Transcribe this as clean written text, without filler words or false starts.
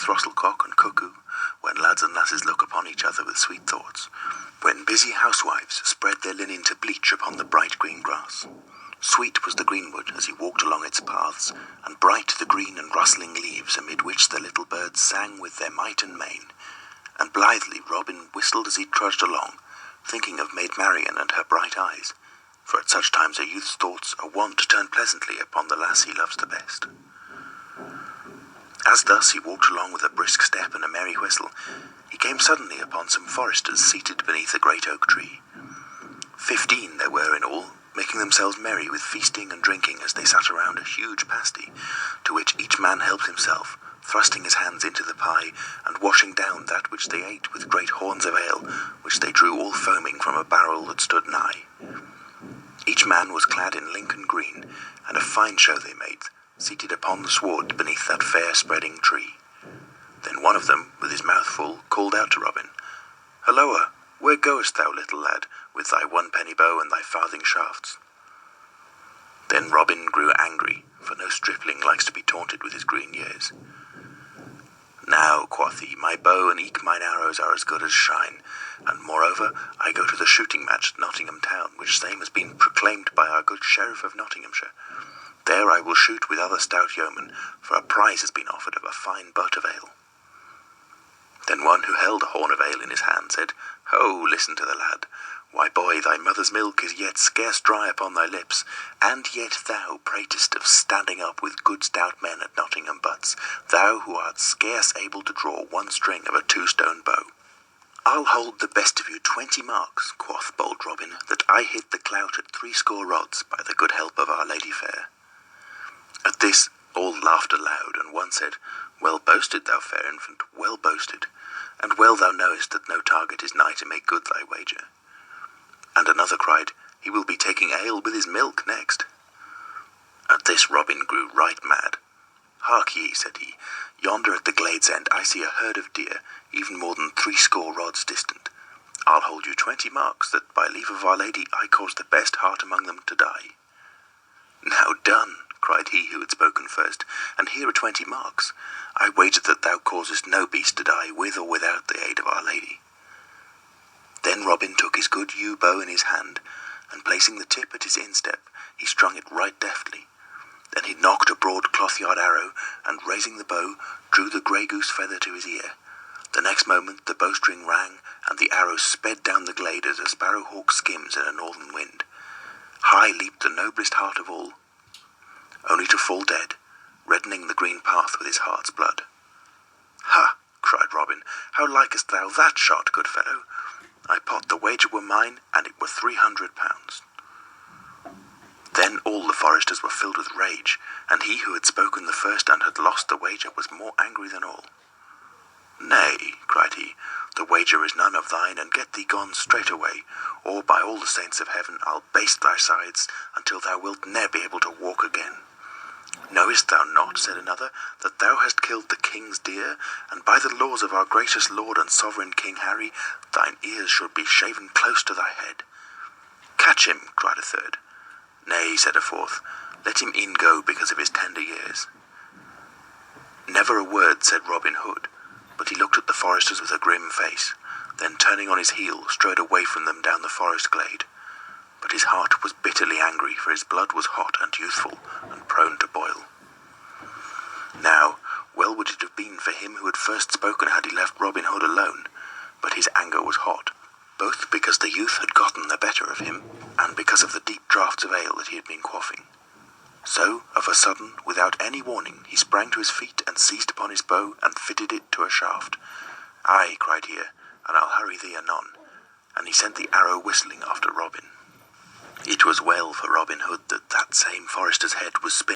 throstlecock and cuckoo, when lads and lasses look upon each other with sweet thoughts, when busy housewives spread their linen to bleach upon the bright green grass. Sweet was the greenwood as he walked along its paths, and bright the green and rustling leaves amid which the little birds sang with their might and main, and blithely Robin whistled as he trudged along, thinking of Maid Marian and her bright eyes, for at such times a youth's thoughts are wont to turn pleasantly upon the lass he loves the best. As thus he walked along with a brisk step and a merry whistle, he came suddenly upon some foresters seated beneath a great oak tree. 15 there were in all, making themselves merry with feasting and drinking as they sat around a huge pasty, to which each man helped himself, thrusting his hands into the pie, and washing down that which they ate with great horns of ale, which they drew all foaming from a barrel that stood nigh. Each man was clad in Lincoln green, and a fine show they made, seated upon the sward beneath that fair spreading tree. Then one of them, with his mouth full, called out to Robin, "Halloa, where goest thou, little lad, with thy 1-penny bow and thy farthing shafts?" Then Robin grew angry, for no stripling likes to be taunted with his green years. "Now," quoth he, "my bow and eke mine arrows are as good as shine, and moreover I go to the shooting match at Nottingham town, which same has been proclaimed by our good Sheriff of Nottinghamshire. There I will shoot with other stout yeomen, for a prize has been offered of a fine butt of ale." Then one who held a horn of ale in his hand said, "Ho, listen to the lad. Why, boy, thy mother's milk is yet scarce dry upon thy lips, and yet thou pratest of standing up with good stout men at Nottingham butts, thou who art scarce able to draw one string of a 2-stone bow." "I'll hold the best of you 20 marks," quoth bold Robin, "that I hit the clout at 60 rods, by the good help of Our Lady fair." At this all laughed aloud, and one said, "Well boasted, thou fair infant, well boasted, and well thou knowest that no target is nigh to make good thy wager." And another cried, "He will be taking ale with his milk next." At this Robin grew right mad. "Hark ye," said he, "yonder at the glade's end I see a herd of deer, even more than 60 rods distant. I'll hold you 20 marks that by leave of Our Lady I cause the best heart among them to die." "Now done," cried he who had spoken first, "and here are 20 marks. I wager that thou causest no beast to die with or without the aid of Our Lady." Then Robin took his good yew bow in his hand, and placing the tip at his instep, he strung it right deftly. Then he knocked a broad cloth-yard arrow, and raising the bow, drew the grey goose feather to his ear. The next moment the bowstring rang, and the arrow sped down the glade as a sparrow-hawk skims in a northern wind. High leaped the noblest heart of all, only to fall dead, reddening the green path with his heart's blood. "Ha!" cried Robin, "how likest thou that shot, good fellow? I pot the wager were mine, and it were 300 pounds. Then all the foresters were filled with rage, and he who had spoken the first and had lost the wager was more angry than all. "Nay," cried he, "the wager is none of thine, and get thee gone straightway, or by all the saints of heaven I'll baste thy sides until thou wilt ne'er be able to walk again." "Knowest thou not," said another, "that thou hast killed the king's deer, and by the laws of our gracious lord and sovereign King Harry, thine ears should be shaven close to thy head?" "Catch him," cried a third. "Nay," said a fourth, "let him e'en go because of his tender years." Never a word said Robin Hood, but he looked at the foresters with a grim face, then turning on his heel strode away from them down the forest glade. But his heart was bitterly angry, for his blood was hot and youthful, and prone to boil. Now, well would it have been for him who had first spoken had he left Robin Hood alone, but his anger was hot, both because the youth had gotten the better of him, and because of the deep draughts of ale that he had been quaffing. So, of a sudden, without any warning, he sprang to his feet and seized upon his bow and fitted it to a shaft. "Aye," cried he, "and I'll hurry thee anon," and he sent the arrow whistling after Robin. It was well for Robin Hood that that same forester's head was spinning